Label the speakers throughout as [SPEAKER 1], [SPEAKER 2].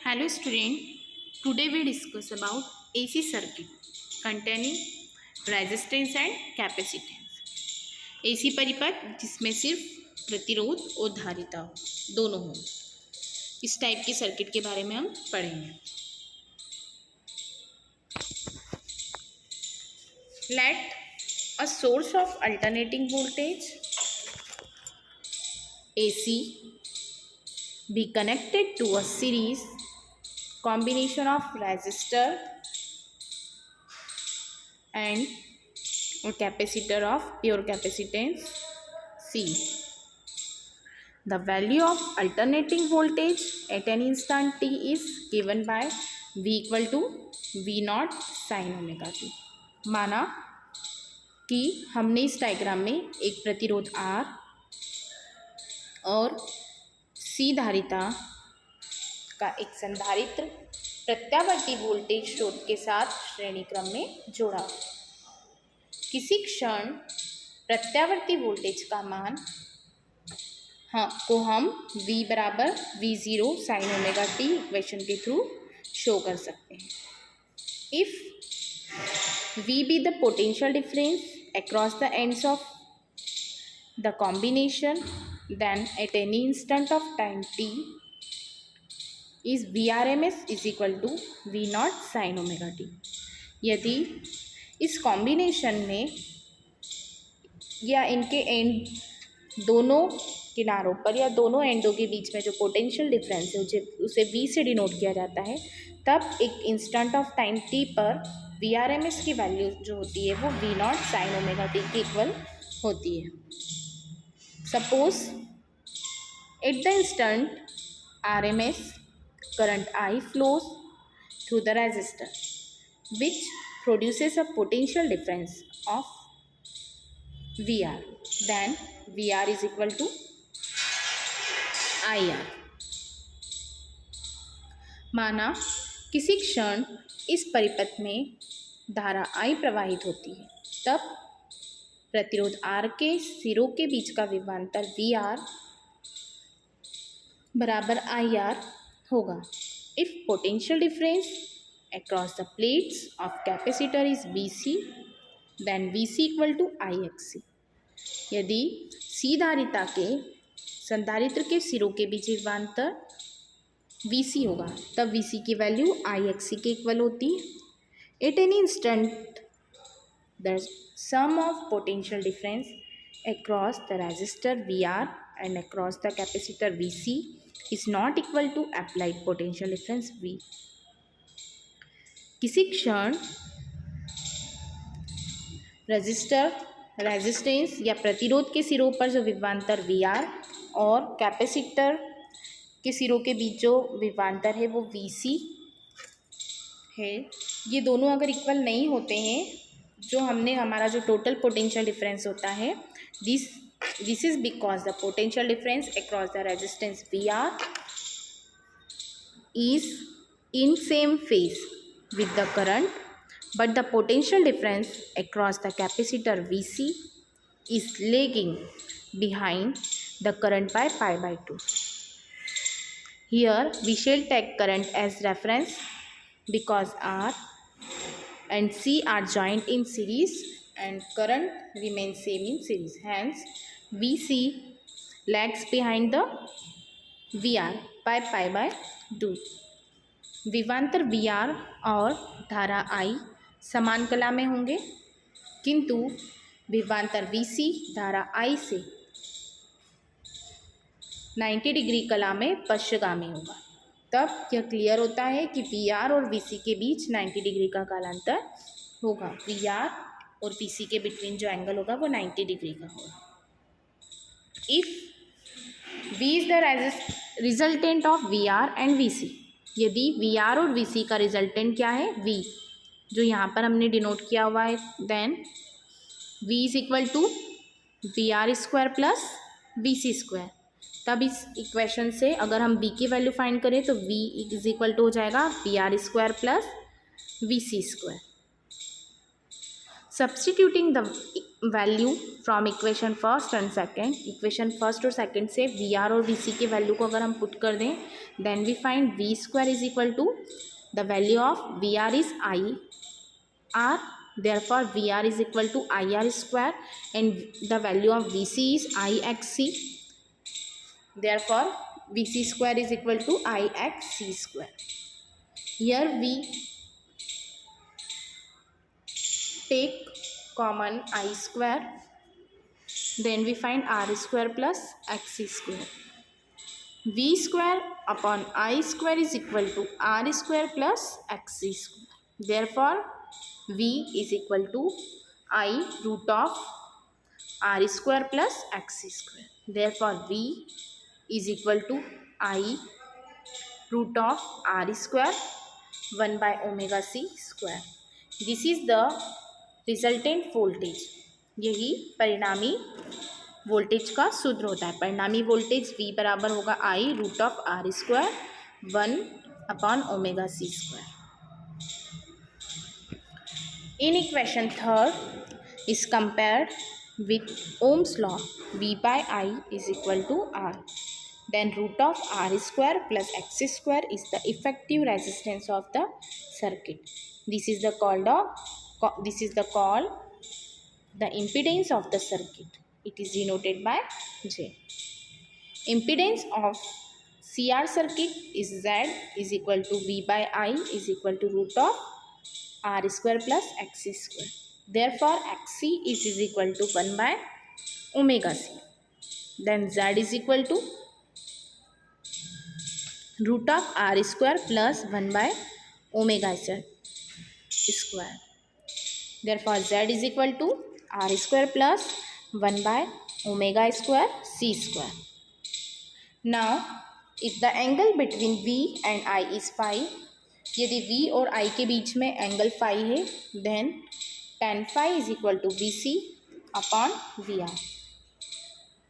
[SPEAKER 1] Hello student, today we discuss about AC circuit containing resistance and capacitance. AC परिपथ जिसमें सिर्फ प्रतिरोध और धारिता हो दोनों हो, इस टाइप की सर्किट के बारे में हम पढ़ेंगे. Let a source of alternating voltage AC be connected to a series combination of resistor and a capacitor of pure capacitance C. The value of alternating voltage at an instant t is given by V equal to V naught sin omega t. माना कि हमने इस diagram में एक प्रतिरोध R और C धारिता का एक संधारित्र प्रत्यावर्ती वोल्टेज स्रोत के साथ श्रेणी क्रम में जोड़ा. किसी क्षण प्रत्यावर्ती वोल्टेज का मान को हम V बराबर V0 sign omega t equation के थ्रू शो कर सकते हैं. If V be the potential difference across the ends of the combination, then at any instant of time t is Vrms is equal to V naught sin omega t. यदि इस combination में या इनके and दोनों किनारों पर या दोनों एंडों के बीच में जो पोटेंशियल डिफरेंस है उसे V से डिनोट किया जाता है, तब एक इंस्टेंट ऑफ टाइम t पर Vrms की वैल्यू जो होती है वो V naught sine omega T के इक्वल होती है. Suppose at the instant RMS current I flows through the resistor which produces a potential difference of VR. Then VR is equal to IR. माना किसी क्षण इस परिपथ में धारा I प्रवाहित होती है, तब प्रतिरोध R के सिरों के बीच का विभवांतर VR बराबर IR होगा. If potential difference across the plates of capacitor is VC, then VC equal to IXC. यदि C धारिता के संधारित्र के सिरों के बीच विभवांतर VC होगा, तब VC की वैल्यू IXC के इक्वल होती है. At any instant, the sum of potential difference across the resistor VR and across the capacitor VC is not equal to applied potential difference V. किसी क्षण रेजिस्टेंस या प्रतिरोध के सिरों पर जो विभवांतर VR और कैपेसिटर के सिरों के बीच जो विभवांतर है वो VC है, ये दोनों अगर इक्वल नहीं होते हैं, जो हमने हमारा जो टोटल पोटेंशियल डिफरेंस होता है, this is because the potential difference across the resistance VR is in same phase with the current, but the potential difference across the capacitor VC is lagging behind the current by pi by 2. Here we shall take current as reference because R and C are joined in series and current remains same in series. Hence VC lags behind the VR by pi by 2. विभवांतर VR और धारा I समान कला में होंगे, किंतु विभवांतर VC धारा I से 90 डिग्री कला में पश्चगामी होगा. तब यह क्लियर होता है कि VR और VC के बीच 90 डिग्री का कालांतर होगा. VR और VC के बिटवीन जो एंगल होगा वो 90 डिग्री का होगा. If V is the resultant of VR and VC, यदि VR और VC का रिजल्टेंट क्या है V, जो यहाँ पर हमने डिनोट किया हुआ है, then V is equal to VR square plus VC square. तब इस इक्वेशन से अगर हम B की वैल्यू फाइंड करें तो V इज इक्वल टू हो जाएगा VR square plus VC square. Substituting the value from equation first and second, equation first और सेकेंड से वी आर और वी सी के वैल्यू को अगर हम पुट कर दें, then we find V square is equal to the value of V R is I R, therefore VR is equal to IR square and the value of VC is IXC, therefore VC square is equal to IXC square. Here we take common I square, then we find R square plus XC square. V square upon I square is equal to R square plus XC square, therefore V is equal to I root of R square plus XC square. Therefore, V is equal to I root of R square 1 by omega C square. This is the resultant voltage. यही परिणामी voltage का सूत्र होता है. परिणामी voltage V बराबर होगा I root of R square 1 upon omega C square. In equation third is compared with Ohm's law, V by I is equal to R. Then root of R square plus X square is the effective resistance of the circuit. This is the impedance of the circuit. It is denoted by J. Impedance of CR circuit is Z is equal to V by I is equal to root of R square plus X square. Therefore, Xc is equal to 1 by omega C. Then Z is equal to root of R square plus 1 by omega Z square. Therefore, Z is equal to R square plus 1 by omega square C square. Now, if the angle between V and I is phi, यदि V और I के बीच में angle phi है, then tan phi is equal to VC upon VR.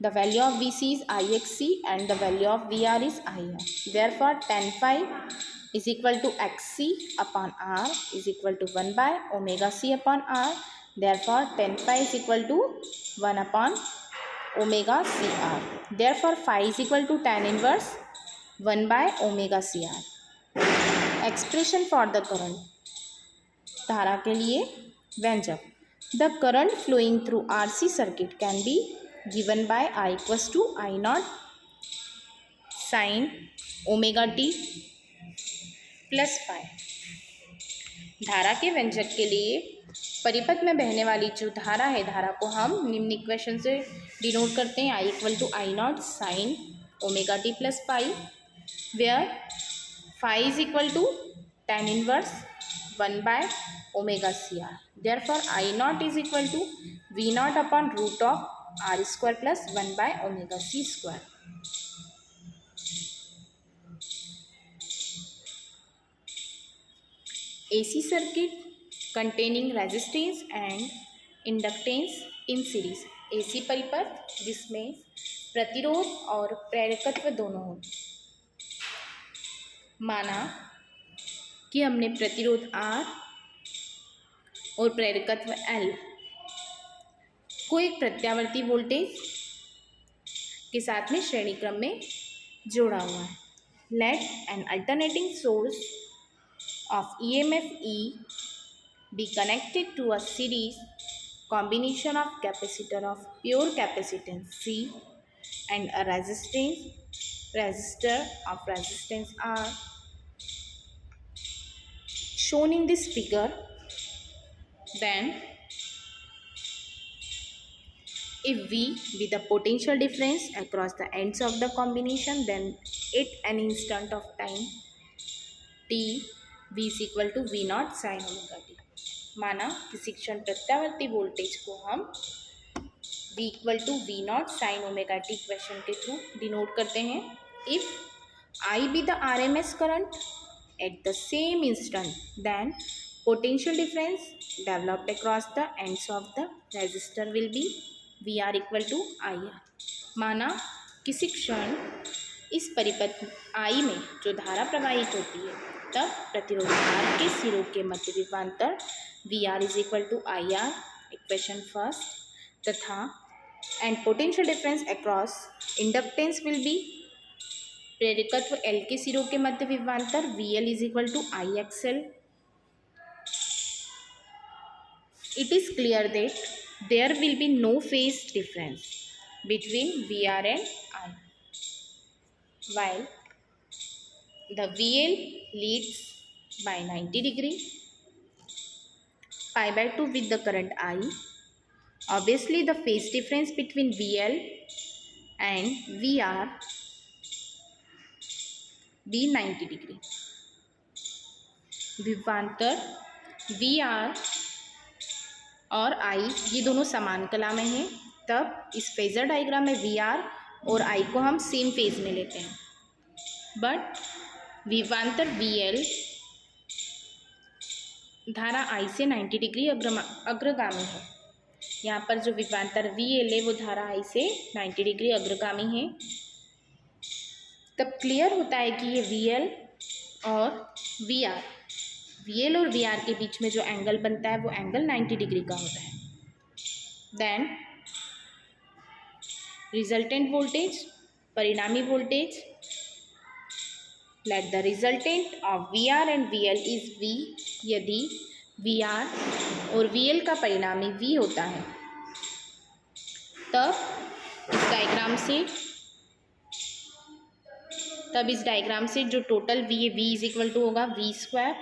[SPEAKER 1] The value of VC is IXC and the value of VR is IR. Therefore, tan phi is equal to XC upon R is equal to 1 by omega C upon R. Therefore, tan phi is equal to 1 upon omega CR. Therefore, phi is equal to tan inverse 1 by omega CR. Expression for the current, धारा के लिए व्यंजक. The current flowing through RC circuit can be given by I equals to I naught sine omega t plus phi. धारा के व्यंजक के लिए परिपथ में बहने वाली जो धारा है, धारा को हम निम्न इक्वेशन से डिनोट करते हैं. I equal to I naught sine omega t plus phi, where phi is equal to tan inverse 1 by omega CR. Therefore, I naught is equal to V naught upon root of R square plus 1 by omega C square. AC circuit containing resistance and inductance in series. AC परिपथ जिसमें प्रतिरोध और प्रेरकत्व दोनों हो. माना कि हमने प्रतिरोध R और प्रेरकत्व L को एक प्रत्यावर्ती वोल्टेज के साथ में श्रेणी क्रम में जोड़ा हुआ है. Let an alternating source of EMF E be connected to a series combination of capacitor of pure capacitance C and a resistor of resistance R shown in this figure. Then if V be the potential difference across the ends of the combination, then at an instant of time t V is equal to V naught sin omega t. माना किसी क्षण प्रत्यावर्ती voltage को हम V equal to V naught sine omega t equation के through denote करते हैं. If I be the RMS current at the same instant, then potential difference developed across the ends of the resistor will be VR equal to IR. माना किसी क्षण इस परिपथ I में जो धारा प्रवाहित होती है, तब प्रतिरोध R के सिरों के मध्य विभवांतर VR is equal to IR, equation first. तथा and potential difference across inductance will be प्रेरकत्व L के सिरों के मध्य विभवांतर VL is equal to IXL. It is clear that there will be no phase difference between VR and I, while the VL leads by 90 degree pi by 2 with the current I. Obviously, the phase difference between VL and VR be 90 degree. विभवांतर VR और I ये दोनों समान कला में हैं, तब इस फेजर डायग्राम में VR और I को हम सेम फेज में लेते हैं. बट विभवांतर VL धारा I से 90 डिग्री अग्रगामी है. यहाँ पर जो विभवांतर VL है वो धारा I से 90 डिग्री अग्रगामी है. तब क्लियर होता है कि ये VL और VR के बीच में जो एंगल बनता है वो एंगल 90 डिग्री का होता है. देन रिजल्टेंट वोल्टेज, परिणामी voltage, let the resultant of VR and VL is V. यदि VR और VL का परिणामी V होता है तब इस डायग्राम से जो टोटल V है V इज इक्वल टू होगा V square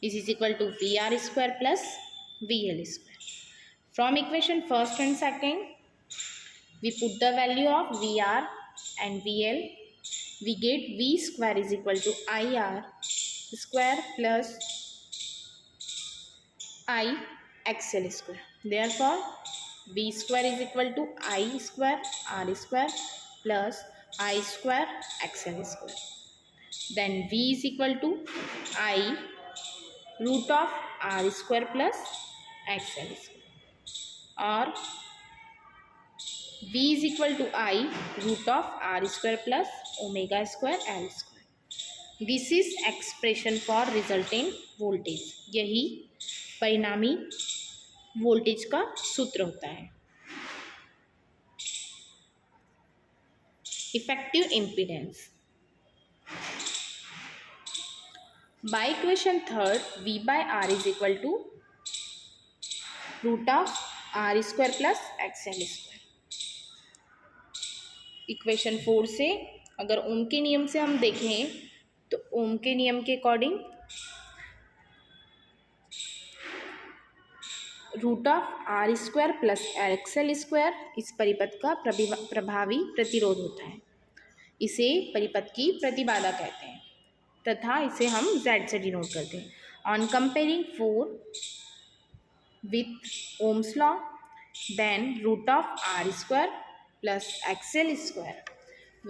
[SPEAKER 1] is equal to VR square plus VL square. From equation first and second we put the value of VR and VL, we get V square is equal to IR square plus IXL square. Therefore, V square is equal to I square R square plus I square XL square. Then V is equal to I root of R square plus XL square, or V is equal to I root of R square plus omega square L square. This is expression for resultant voltage. यही परिणामी voltage का सूत्र होता है. Effective impedance. By equation third, V by R is equal to root of R square plus XL square. Equation 4 से अगर ओम के नियम से हम देखें तो ओम के नियम के according root of R square plus XL square इस परिपथ का प्रभावी प्रतिरोध होता है. इसे परिपथ की प्रतिबाधा कहते हैं तथा इसे हम Z से डिनोट करते हैं. On comparing 4 with Ohm's law, then root of R square plus XL square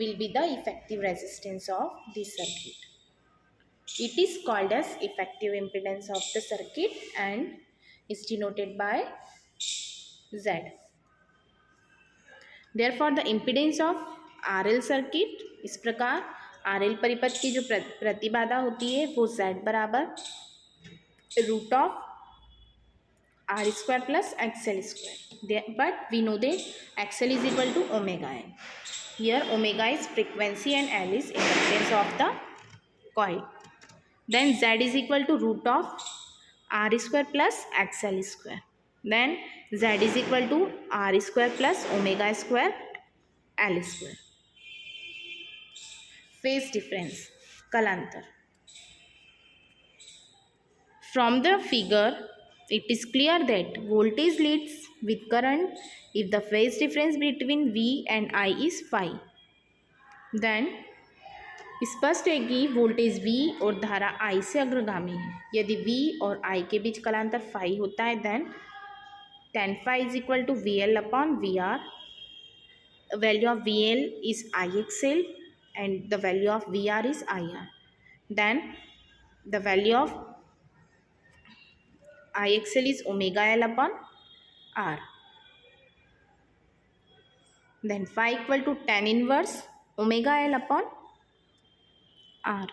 [SPEAKER 1] will be the effective resistance of this circuit. It is called as effective impedance of the circuit and is denoted by Z. Therefore, the impedance of RL circuit इस प्रकार RL परिपथ की जो प्रतिबाधा होती है वो Z बराबर root of R square plus XL square. But we know that XL is equal to omega n. Here omega is frequency and L is inductance of the coil. Then Z is equal to root of R square plus XL square. Then Z is equal to R square plus omega square L square. Phase difference, कलांतर. From the figure, it is clear that voltage leads with current if the phase difference between V and I is phi. Then स्पष्ट है कि voltage V और धारा I से अग्रगामी है. यदि V और I के बीच कलांतर phi होता है then tan phi is equal to VL upon VR. Value of VL is IXL and the value of VR is IR. Then the value of IXL is omega L upon R. Then phi equal to tan inverse omega L upon R.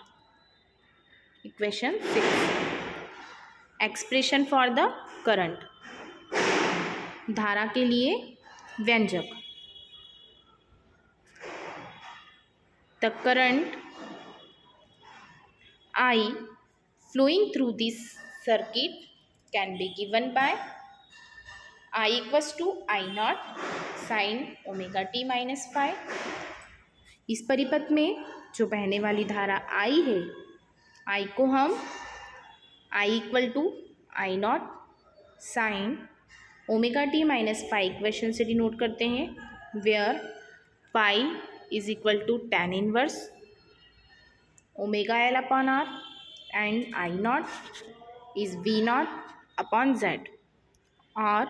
[SPEAKER 1] Equation 6. Expression for the current. धारा के लिए व्यंजक। The current I flowing through this circuit can be given by I equals to I naught sin omega t minus phi। इस परिपथ में जो बहने वाली धारा I है, I को हम I equal to I naught sine omega t minus phi equation से डिनोट करते हैं, where phi is equal to tan inverse omega L upon R and I naught is V naught upon Z, और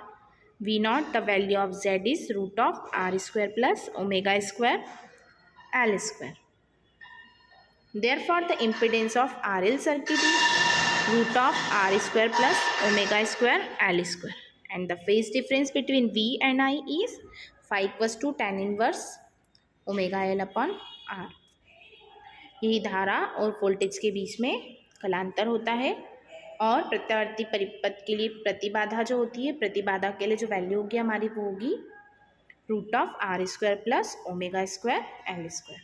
[SPEAKER 1] V naught the value of Z is root of R square plus omega square L square. Therefore, the impedance of RL circuit is root of R square plus omega square L square, and the phase difference between V and I is phi equals to tan inverse omega L upon R। यही धारा और voltage के बीच में कलांतर होता है, और प्रत्यावर्ती परिपथ के लिए प्रतिबाधा जो होती है, प्रतिबाधा के लिए जो वैल्यू होगी हमारी वो होगी root of R square plus omega square L square.